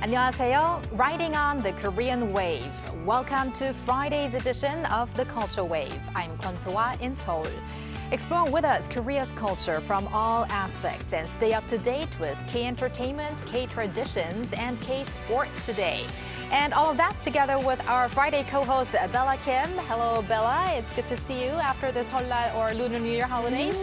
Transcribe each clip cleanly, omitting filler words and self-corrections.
안녕하세요. Riding on the Korean wave. Welcome to Friday's edition of the Culture Wave. I'm Kwon So-ah in Seoul. Explore with us Korea's culture from all aspects and stay up to date with K-entertainment, K-traditions, and K-sports today. And all of that together with our Friday co-host, Bella Kim. Hello, Bella. It's good to see you after this Seollal or Lunar New Year holidays.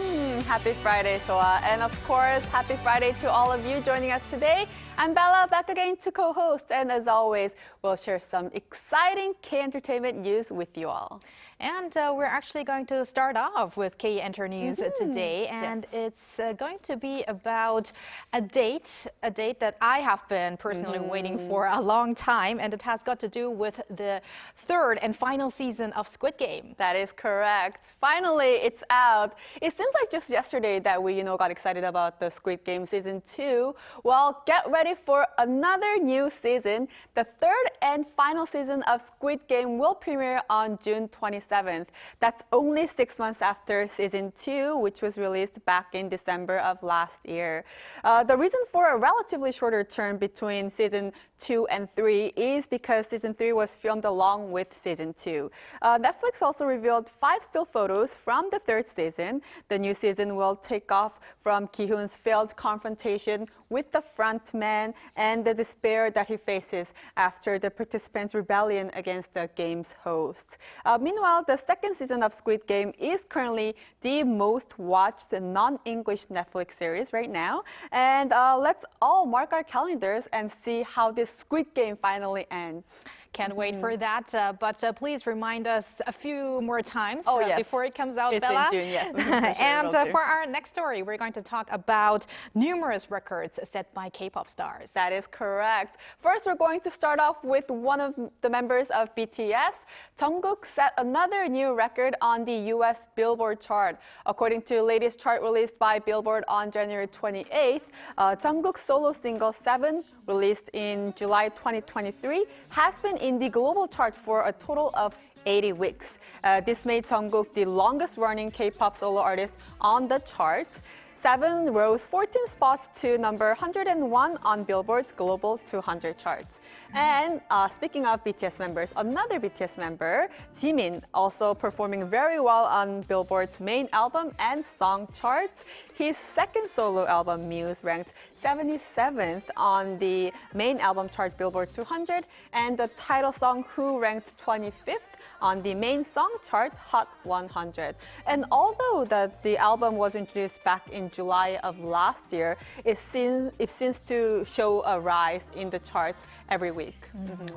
Happy Friday, Soa. And of course, happy Friday to all of you joining us today. I'm Bella, back again to co-host. And as always, we'll share some exciting K-entertainment news with you all. And we're actually going to start off with K-Enter News today. And it's going to be about a date that I have been personally waiting for a long time. And it has got to do with the third and final season of Squid Game. That is correct. Finally, it's out. It seems like just yesterday that we, got excited about the Squid Game Season 2. Well, get ready for another new season. The third and final season of Squid Game will premiere on June 27th. That's only 6 months after Season 2, which was released back in December of last year. The reason for a relatively shorter term between Season 2 and 3 is because Season 3 was filmed along with Season 2. Netflix also revealed 5 still photos from the third season. The new season will take off from Ki-hoon's failed confrontation with the front man and the despair that he faces after the participants' rebellion against the game's hosts. Meanwhile, the second season of Squid Game is currently the most watched non-English Netflix series right now. And let's all mark our calendars and see how this Squid Game finally ends. Can't wait for that, but please remind us a few more times before it comes out, it's Bella. in June, yes. And for our next story, we're going to talk about numerous records set by K-pop stars. That is correct. First, we're going to start off with one of the members of BTS. Tteokguk set another new record on the US Billboard chart. According to the latest chart released by Billboard on January 28th, Tteokguk's solo single 7, released in July 2023, has been in the global chart for a total of 80 weeks. This made Tteokguk the longest-running K-pop solo artist on the chart. 7 rose 14 spots to number 101 on Billboard's Global 200 charts. And speaking of BTS members, another BTS member, Jimin, also performing very well on Billboard's main album and song charts. His second solo album, Muse, ranked 77th on the main album chart Billboard 200, and the title song Who ranked 25th on the main song chart Hot 100. And although the album was introduced back in July of last year, it seems to show a rise in the charts every week.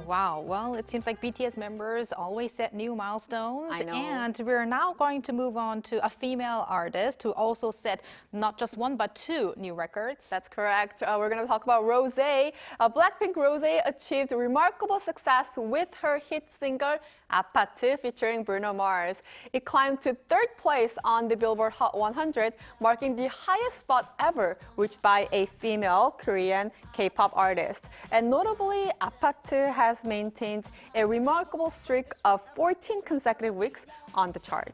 Wow, well, it seems like BTS members always set new milestones. I know. And we're now going to move on to a female artist who also set not just one but 2 new records. That's correct. We're going to talk about Rosé. Blackpink Rosé achieved remarkable success with her hit single 아파트 featuring Bruno Mars. It climbed to 3rd place on the Billboard Hot 100, marking the highest spot ever reached by a female Korean K-pop artist. And notably, 아파트 has maintained a remarkable streak of 14 consecutive weeks on the chart.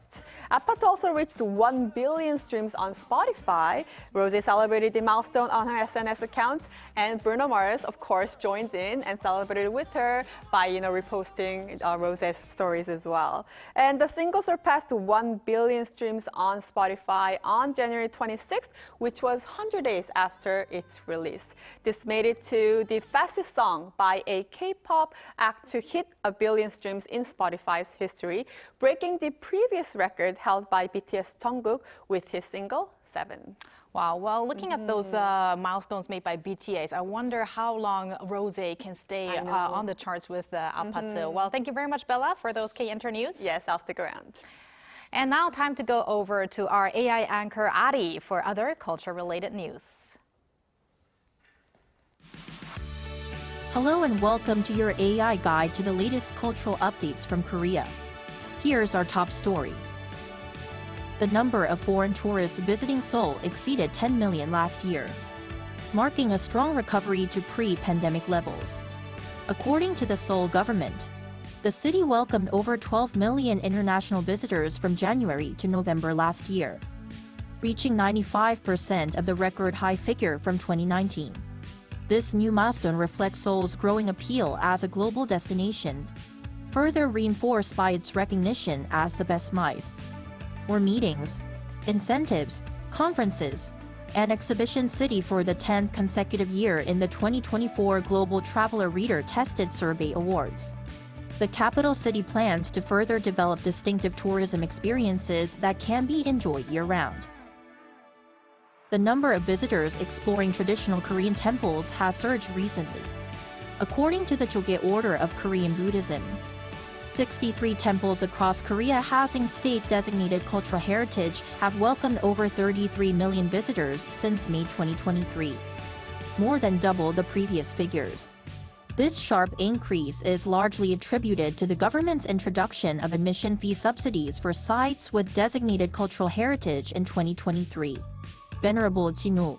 아파트 also reached 1 billion streams on Spotify. Rosé celebrated the milestone on her SNS account, and Bruno Mars, of course, joined in and celebrated with her by, reposting Rosé's stories as well. And the single surpassed 1 billion streams on Spotify on January 26th, which was 100 days after its release. This made it to the fastest song by a K-pop act to hit 1 billion streams in Spotify's history, breaking the previous record held by BTS Tteokguk with his single 7. Wow, well, looking at those milestones made by BTS, I wonder how long Rosé can stay on the charts with 아파트. Well, thank you very much, Bella, for those K-Enter News. Yes, I'll stick around. And now time to go over to our AI anchor, Ari, for other culture-related news. Hello and welcome to your AI guide to the latest cultural updates from Korea. Here's our top story. The number of foreign tourists visiting Seoul exceeded 10 million last year, marking a strong recovery to pre-pandemic levels. According to the Seoul government, the city welcomed over 12 million international visitors from January to November last year, reaching 95% of the record high figure from 2019. This new milestone reflects Seoul's growing appeal as a global destination, further reinforced by its recognition as the best MICE or meetings, incentives, conferences, and exhibition city for the 10th consecutive year in the 2024 Global Traveler Reader Tested Survey Awards. The capital city plans to further develop distinctive tourism experiences that can be enjoyed year-round. The number of visitors exploring traditional Korean temples has surged recently. According to the Tteokguk Order of Korean Buddhism, 63 temples across Korea housing state-designated cultural heritage have welcomed over 33 million visitors since May 2023, more than double the previous figures. This sharp increase is largely attributed to the government's introduction of admission fee subsidies for sites with designated cultural heritage in 2023. Venerable Jinul,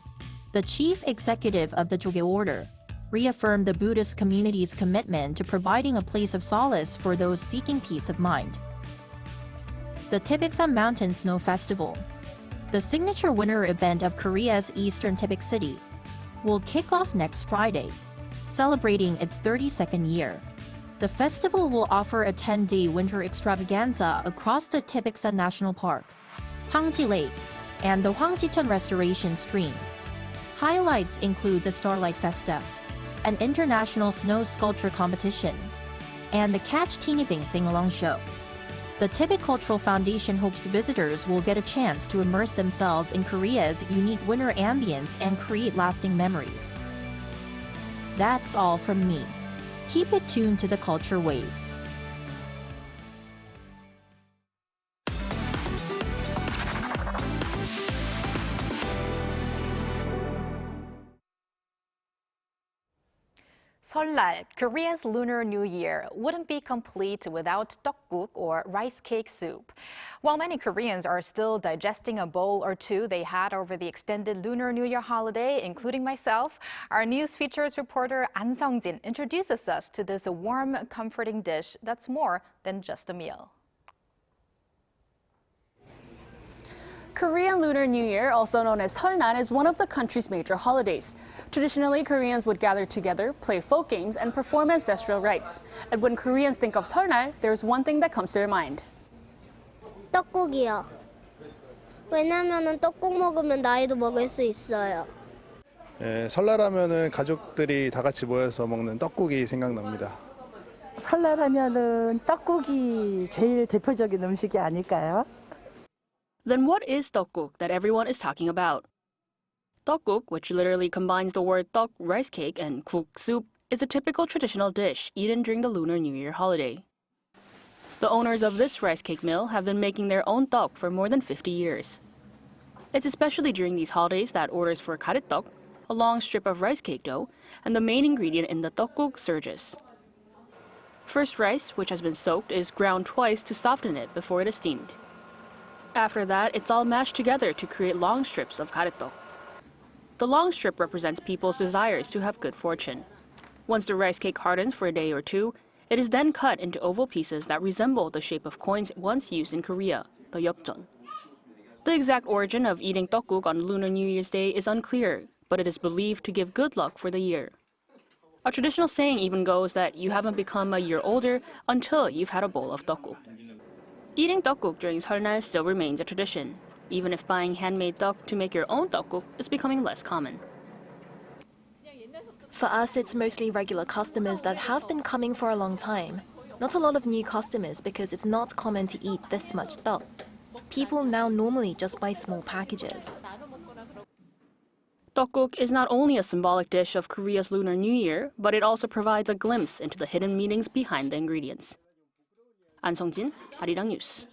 the chief executive of the Tteokguk Order, reaffirmed the Buddhist community's commitment to providing a place of solace for those seeking peace of mind. The Tteokguk Mountain Snow Festival, the signature winter event of Korea's eastern Tteokguk City, will kick off next Friday, celebrating its 32nd year. The festival will offer a 10-day winter extravaganza across the Tteokguk National Park, Hwangji Lake, and the Hwangjicheon Restoration Stream. Highlights include the Starlight Festa, an international snow sculpture competition, and the Catch Tinibing sing-along show. The Tteokguk Cultural Foundation hopes visitors will get a chance to immerse themselves in Korea's unique winter ambience and create lasting memories. That's all from me. Keep it tuned to the Culture Wave. 설날, Korea's Lunar New Year, wouldn't be complete without tteokguk or rice cake soup. While many Koreans are still digesting a bowl or two they had over the extended Lunar New Year holiday, including myself, our news features reporter An Sung-jin introduces us to this warm, comforting dish that's more than just a meal. Korean Lunar New Year, also known as Seolnan, is one of the country's major holidays. Traditionally, Koreans would gather together, play folk games, and perform ancestral rites. And when Koreans think of Seol날, there's one thing that comes to their mind. 떡국이요. 왜냐면은 떡국 먹으면 나이도 먹을 수 있어요. 설날하면은 가족들이 다 같이 모여서 먹는 떡국이 생각납니다. 설날 하면은 떡국이 제일 대표적인 음식이 아닐까요? Then what is tteokguk that everyone is talking about? Tteokguk, which literally combines the word tteok, rice cake, and guk, soup, is a typical traditional dish eaten during the Lunar New Year holiday. The owners of this rice cake mill have been making their own tteok for more than 50 years. It's especially during these holidays that orders for garetteok, a long strip of rice cake dough, and the main ingredient in the tteokguk surges. First, rice, which has been soaked, is ground twice to soften it before it is steamed. After that, it's all mashed together to create long strips of garetteok. The long strip represents people's desires to have good fortune. Once the rice cake hardens for a day or two, it is then cut into oval pieces that resemble the shape of coins once used in Korea, the yeopjeon. The exact origin of eating tteokguk on Lunar New Year's Day is unclear, but it is believed to give good luck for the year. A traditional saying even goes that you haven't become a year older until you've had a bowl of tteokguk. Eating tteokguk during Seolnar still remains a tradition, even if buying handmade tteok to make your own tteokguk is becoming less common. For us, it's mostly regular customers that have been coming for a long time. Not a lot of new customers because it's not common to eat this much tteok. People now normally just buy small packages. Tteokguk is not only a symbolic dish of Korea's Lunar New Year, but it also provides a glimpse into the hidden meanings behind the ingredients. An Sung-jin, Arirang News.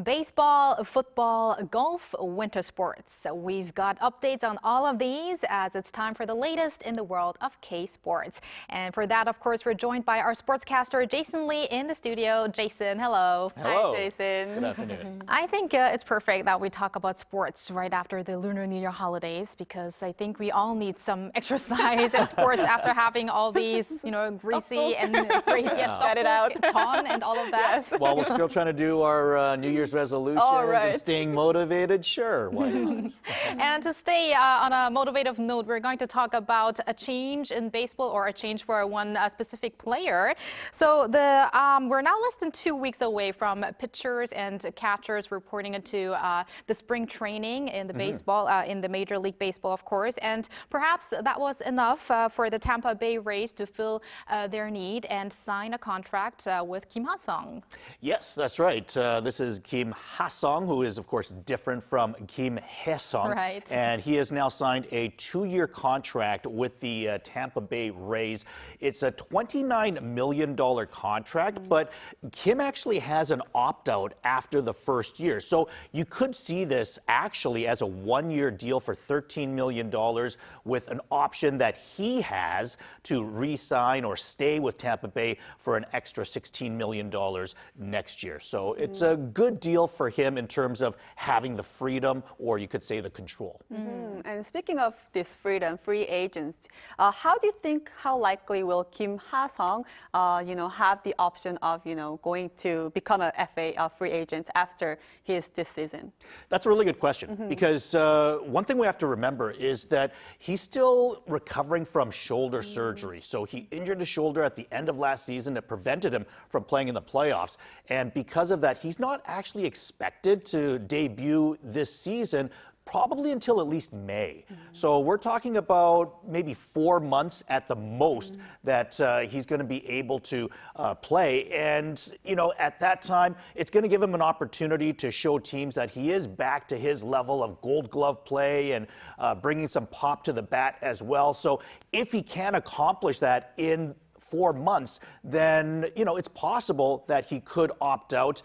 baseball, football, golf, winter sports. So we've got updates on all of these as it's time for the latest in the world of K-sports. And for that, of course, we're joined by our sportscaster, Jason Lee, in the studio. Jason, hello. Hello. Hi, Jason. Good afternoon. I think it's perfect that we talk about sports right after the Lunar New Year holidays, because I think we all need some exercise and sports after having all these, greasy and great Get it out. ton and all of that. Yes. While we're still trying to do our New Year's resolutions and staying motivated, sure, why not? And to stay on a motivative note, we're going to talk about a change in baseball, or a change for one specific player. So we're now less than 2 weeks away from pitchers and catchers reporting into the spring training in the baseball, in the Major League Baseball, of course. And perhaps that was enough for the Tampa Bay Rays to fill their need and sign a contract with Kim Ha-sung. Yes, that's right. This is Kim Ha-sung, who is, of course, different from Kim Hae-sung. Right. And he has now signed a 2-year contract with the Tampa Bay Rays. It's a $29 million contract, but Kim actually has an opt-out after the first year. So you could see this actually as a 1-year deal for $13 million with an option that he has to re-sign or stay with Tampa Bay for an extra $16 million next year. So it's a good deal for him in terms of having the freedom, or you could say the control. And speaking of this freedom, free agents, how do you think, how likely will Kim Ha-sung, have the option of, going to become a FA, a free agent after this season? That's a really good question, because one thing we have to remember is that he's still recovering from shoulder surgery. So he injured his shoulder at the end of last season. It prevented him from playing in the playoffs. And because of that, he's not actually expected to debut this season, probably until at least May. So we're talking about maybe 4 months at the most that he's going to be able to play. And, at that time, it's going to give him an opportunity to show teams that he is back to his level of Gold Glove play and bringing some pop to the bat as well. So if he can accomplish that in 4 months, then, it's possible that he could opt out,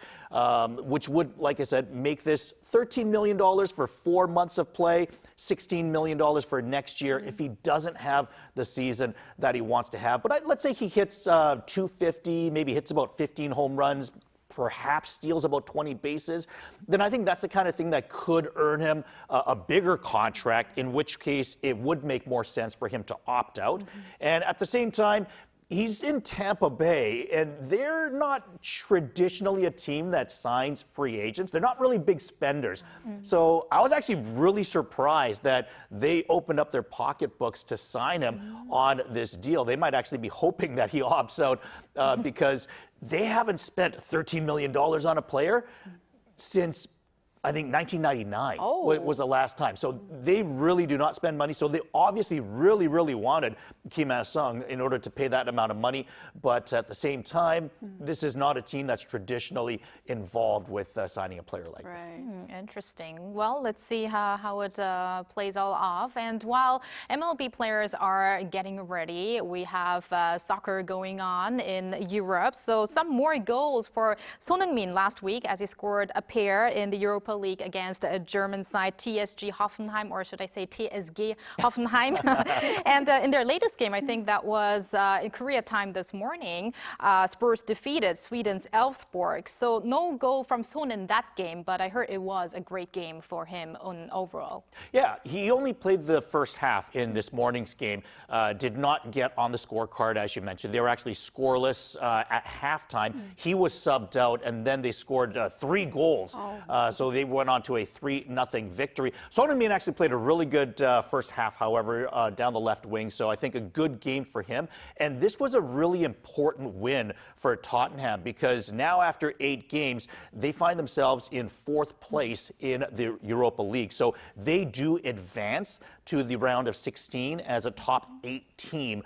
which would, like I said, make this $13 million for 4 months of play, $16 million for next year if he doesn't have the season that he wants to have. But let's say he hits 250, maybe hits about 15 home runs, perhaps steals about 20 bases, then I think that's the kind of thing that could earn him a bigger contract, in which case it would make more sense for him to opt out. And at the same time, he's in Tampa Bay, and they're not traditionally a team that signs free agents. They're not really big spenders. So I was actually really surprised that they opened up their pocketbooks to sign him on this deal. They might actually be hoping that he opts out because they haven't spent $13 million on a player since, I think, 1999 was the last time. So they really do not spend money. So they obviously really, really wanted Kim Ha-sung in order to pay that amount of money. But at the same time, this is not a team that's traditionally involved with signing a player like that. Interesting. Well, let's see how it plays all off. And while MLB players are getting ready, we have soccer going on in Europe. So some more goals for Son Heung-min last week, as he scored a pair in the Europa League against a German side, TSG Hoffenheim, or should I say TSG Hoffenheim. And in their latest game, I think that was in Korea time this morning, Spurs defeated Sweden's Elfsborg. So no goal from Son in that game, but I heard it was a great game for him overall. Yeah, he only played the first half in this morning's game, did not get on the scorecard, as you mentioned. They were actually scoreless at halftime. He was subbed out, and then they scored 3 goals. So they went on to a 3-0 victory. Son Heung-min actually played a really good first half, however, down the left wing. So I think a good game for him. And this was a really important win for Tottenham, because now after 8 games, they find themselves in 4th place in the Europa League. So they do advance to the round of 16 as a top 8 team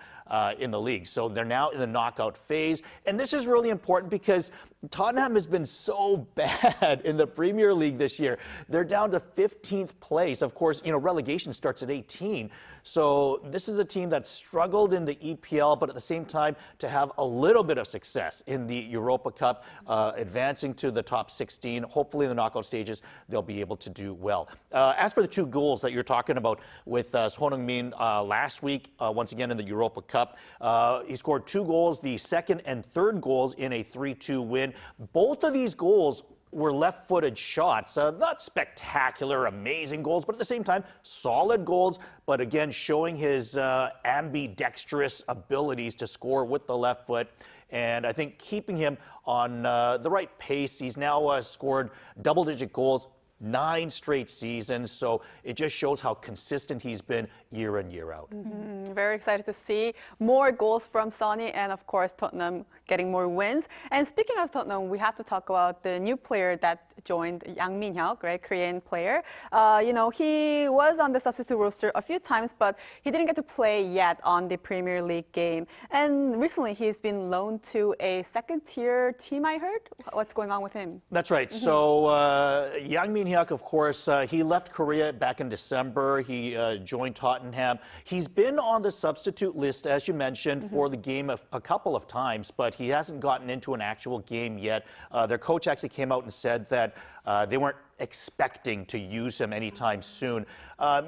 in the league. So they're now in the knockout phase. And this is really important because Tottenham has been so bad in the Premier League this year. They're down to 15th place. Of course, relegation starts at 18. So this is a team that struggled in the EPL, but at the same time to have a little bit of success in the Europa Cup, advancing to the top 16. Hopefully in the knockout stages, they'll be able to do well. As for the 2 goals that you're talking about with Son Heung-min last week, once again in the Europa Cup, he scored 2 goals, the second and third goals in a 3-2 win. Both of these goals were left-footed shots. Not spectacular, amazing goals, but at the same time, solid goals. But again, showing his ambidextrous abilities to score with the left foot. And I think keeping him on the right pace. He's now scored double-digit goals 9 straight seasons. So it just shows how consistent he's been year in, year out. Very excited to see more goals from Sonny and, of course, Tottenham getting more wins. And speaking of Tottenham, we have to talk about the new player that joined, Yang Min-hyuk, right, Korean player. He was on the substitute roster a few times, but he didn't get to play yet on the Premier League game. And recently, he's been loaned to a second-tier team, I heard. What's going on with him? That's right. So Yang Min-hyuk, of course, he left Korea back in December. He joined Tottenham. He's been on the substitute list, as you mentioned, for the game a couple of times, but he hasn't gotten into an actual game yet. Their coach actually came out and said that they weren't expecting to use him anytime soon,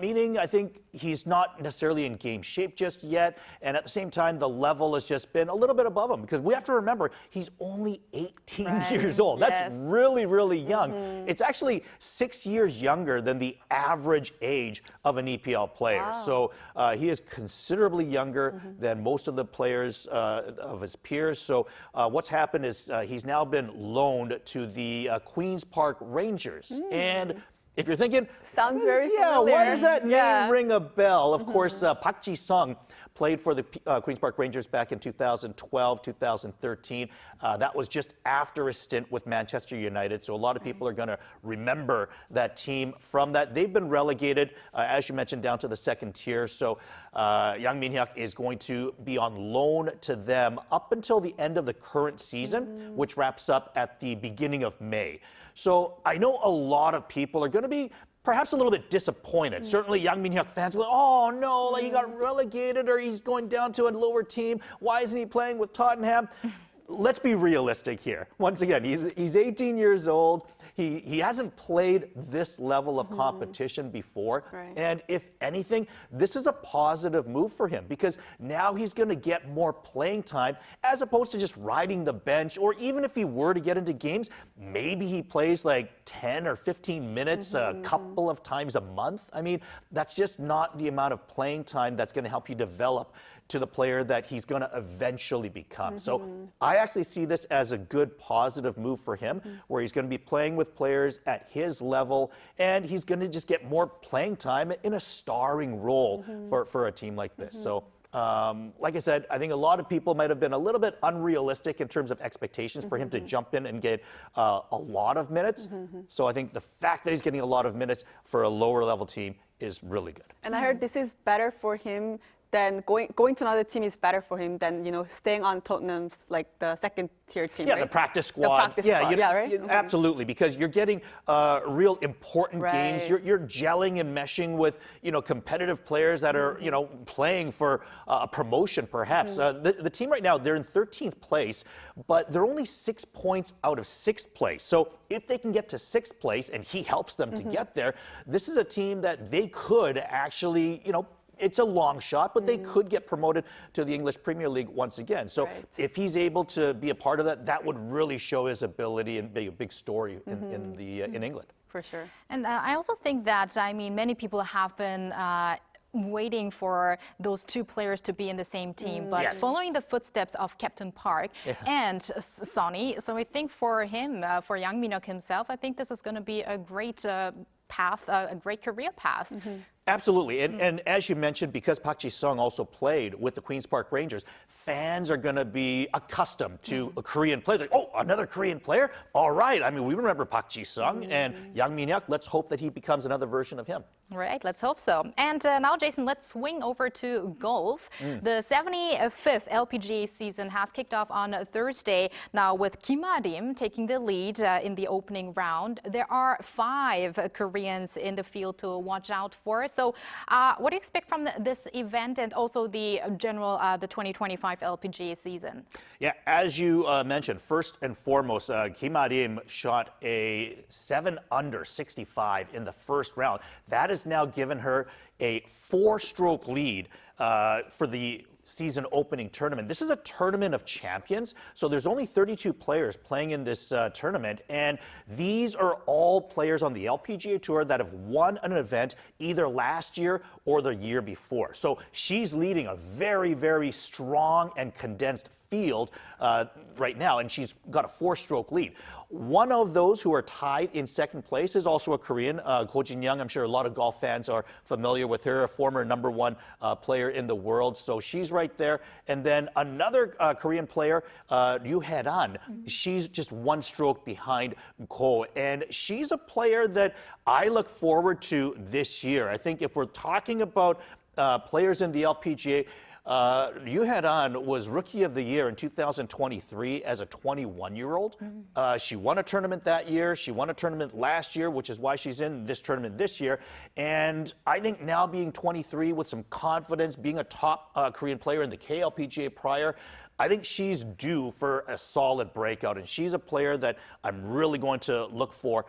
meaning I think he's not necessarily in game shape just yet, and at the same time the level has just been a little bit above him, because we have to remember he's only 18 years old. That's really, really young. It's actually 6 years younger than the average age of an EPL player. So he is considerably younger than most of the players of his peers. So what's happened is he's now been loaned to the Queen's Park Rangers. And if you're thinking, sounds very familiar. Why does that name ring a bell? Of course, Park Ji-sung played for the Queen's Park Rangers back in 2012, 2013. That was just after a stint with Manchester United. So a lot of people are going to remember that team from that. They've been relegated, as you mentioned, down to the second tier. So Yang Min-hyuk is going to be on loan to them up until the end of the current season, which wraps up at the beginning of May. So I know a lot of people are going to be perhaps a little bit disappointed. Certainly Yang Min-hyuk fans will, oh no, like he got relegated or he's going down to a lower team. Why isn't he playing with Tottenham? Let's be realistic here. Once again, he's 18 years old. He hasn't played this level of competition before. And if anything, this is a positive move for him, because now he's going to get more playing time as opposed to just riding the bench. Or even if he were to get into games, maybe he plays like 10 or 15 minutes a couple of times a month. I mean, that's just not the amount of playing time that's going to help you develop to the player that he's going to eventually become. So I actually see this as a good positive move for him, where he's going to be playing with players at his level, and he's going to just get more playing time in a starring role for a team like this. So like I said, I think a lot of people might have been a little bit unrealistic in terms of expectations for him to jump in and get a lot of minutes. So I think the fact that he's getting a lot of minutes for a lower level team is really good. And I heard this is better for him than going to another team is better for him than staying on Tottenham's like the second tier team. Yeah, right? the practice squad. The practice squad. Yeah, right? Absolutely, because you're getting real important games. You're gelling and meshing with competitive players that are playing for a promotion perhaps. The team right now, they're in 13th place, but they're only 6 points out of 6th place. So if they can get to 6th place and he helps them to get there, this is a team that they could actually it's a long shot, but they could get promoted to the English Premier League once again. So if he's able to be a part of that, that would really show his ability and be a big story in England. For sure. And I also think that, many people have been waiting for those 2 players to be in the same team, but following the footsteps of Captain Park and Sonny, so I think for him, for Yang Min-hyuk himself, I think this is going to be a great path, a great career path. Absolutely. And as you mentioned, because Park Ji-sung also played with the Queen's Park Rangers, fans are going to be accustomed to a Korean player. Like, oh, another Korean player? All right. I mean, we remember Park Ji-sung and Yang Min-hyuk. Let's hope that he becomes another version of him. Right, let's hope so. And now, Jason, let's swing over to golf. The 75th LPGA season has kicked off on Thursday. Now, with Kim Ah-rim taking the lead in the opening round, there are 5 Koreans in the field to watch out for. So, what do you expect from this event and also the general the 2025 LPGA season? Yeah, as you mentioned, first and foremost, Kim Ah-rim shot a 7 under 65 in the first round. That has now given her a 4-stroke lead for the season opening tournament. This is a tournament of champions, so there's only 32 players playing in this tournament, and these are all players on the LPGA Tour that have won an event either last year or the year before. So she's leading a very, very strong and condensed field right now, and she's got a 4-stroke lead. One of those who are tied in second place is also a Korean, Ko Jin-young. I'm sure a lot of golf fans are familiar with her, a former #1 player in the world. So she's right there. And then another Korean player, Ryu Hae-ran. She's just 1 stroke behind Ko. And she's a player that I look forward to this year. I think if we're talking about players in the LPGA, Ryu Hae-ran was Rookie of the Year in 2023 as a 21-year-old. She won a tournament that year. She won a tournament last year, which is why she's in this tournament this year. And I think now being 23 with some confidence, being a top Korean player in the KLPGA prior, I think she's due for a solid breakout, and she's a player that I'm really going to look for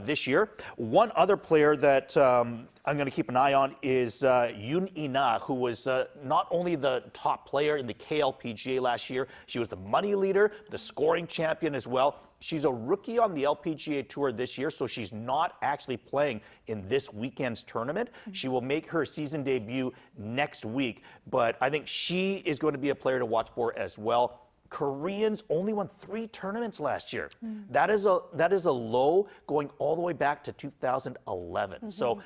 this year. One other player that I'm going to keep an eye on is Yoon In-ah, who was not only the top player in the KLPGA last year, she was the money leader, the scoring champion as well. She's a rookie on the LPGA Tour this year, so she's not actually playing in this weekend's tournament. She will make her season debut next week, but I think she is going to be a player to watch for as well. Koreans only won 3 tournaments last year. That is a low going all the way back to 2011. So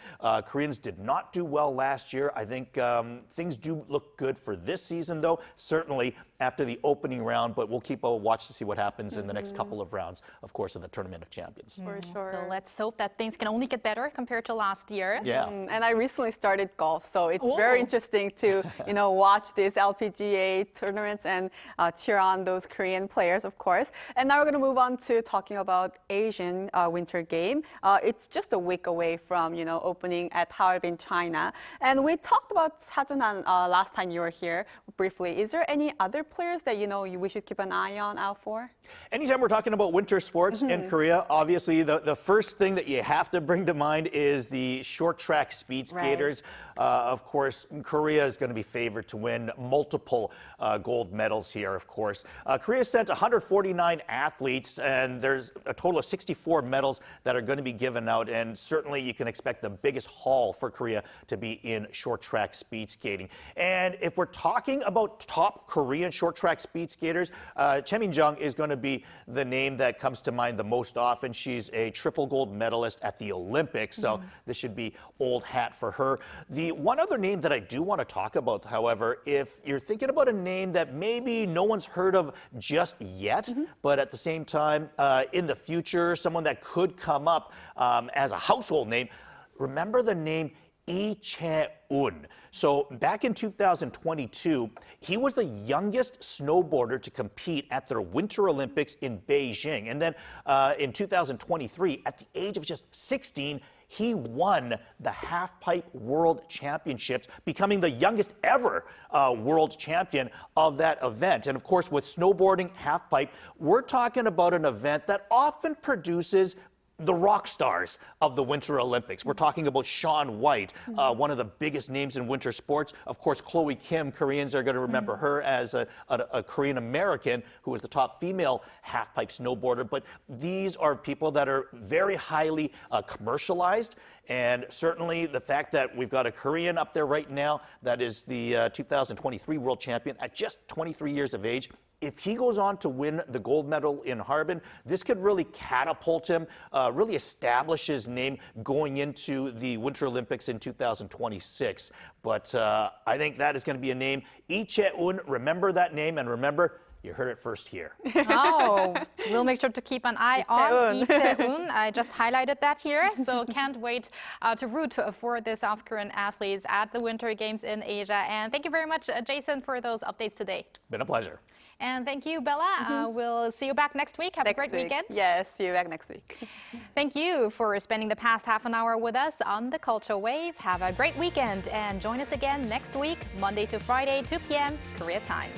Koreans did not do well last year. I think things do look good for this season, though, certainly after the opening round, but we'll keep a watch to see what happens in the next couple of rounds, of course, of the Tournament of Champions. For sure. So let's hope that things can only get better compared to last year. Yeah. And I recently started golf, so it's very interesting to watch these LPGA tournaments and cheer on those Korean players, of course. And now we're going to move on to talking about Asian Winter Game. It's just a week away from opening at Harbin, China. And we talked about Sajunan last time you were here briefly. Is there any other players that we should keep an eye on out for? Anytime we're talking about winter sports in Korea, obviously the first thing that you have to bring to mind is the short track speed skaters. Of course, Korea is going to be favored to win multiple gold medals here, of course. Korea sent 149 athletes, and there's a total of 64 medals that are going to be given out, and certainly you can expect the biggest haul for Korea to be in short track speed skating. And if we're talking about top Korean short track speed skaters, Choi Min-jung is going to be the name that comes to mind the most often. She's a triple gold medalist at the Olympics, so this should be old hat for her. The one other name that I do want to talk about, however, if you're thinking about a name that maybe no one's heard of just yet, but at the same time, in the future, someone that could come up as a household name, remember the name Lee Chae-un. So back in 2022, he was the youngest snowboarder to compete at the Winter Olympics in Beijing. And then in 2023, at the age of just 16, he won the halfpipe world championships, becoming the youngest ever world champion of that event. And of course, with snowboarding halfpipe, we're talking about an event that often produces the rock stars of the Winter Olympics. We're talking about Shaun White, one of the biggest names in winter sports. Of course, Chloe Kim, Koreans are going to remember her as a Korean American who was the top female halfpipe snowboarder. But these are people that are very highly commercialized. And certainly the fact that we've got a Korean up there right now that is the 2023 world champion at just 23 years of age, if he goes on to win the gold medal in Harbin, this could really catapult him, really establish his name going into the Winter Olympics in 2026. But I think that is going to be a name. Lee Chae-un, remember that name, and remember, you heard it first here. Oh, we'll make sure to keep an eye on Lee Chae-un. I just highlighted that here, so can't wait to root for the South Korean athletes at the Winter Games in Asia. And thank you very much, Jason, for those updates today. Been a pleasure. And thank you, Bella. We'll see you back next week. Have a great weekend. Yes, see you back next week. Thank you for spending the past half an hour with us on the Culture Wave. Have a great weekend and join us again next week, Monday to Friday, 2 p.m. Korea time.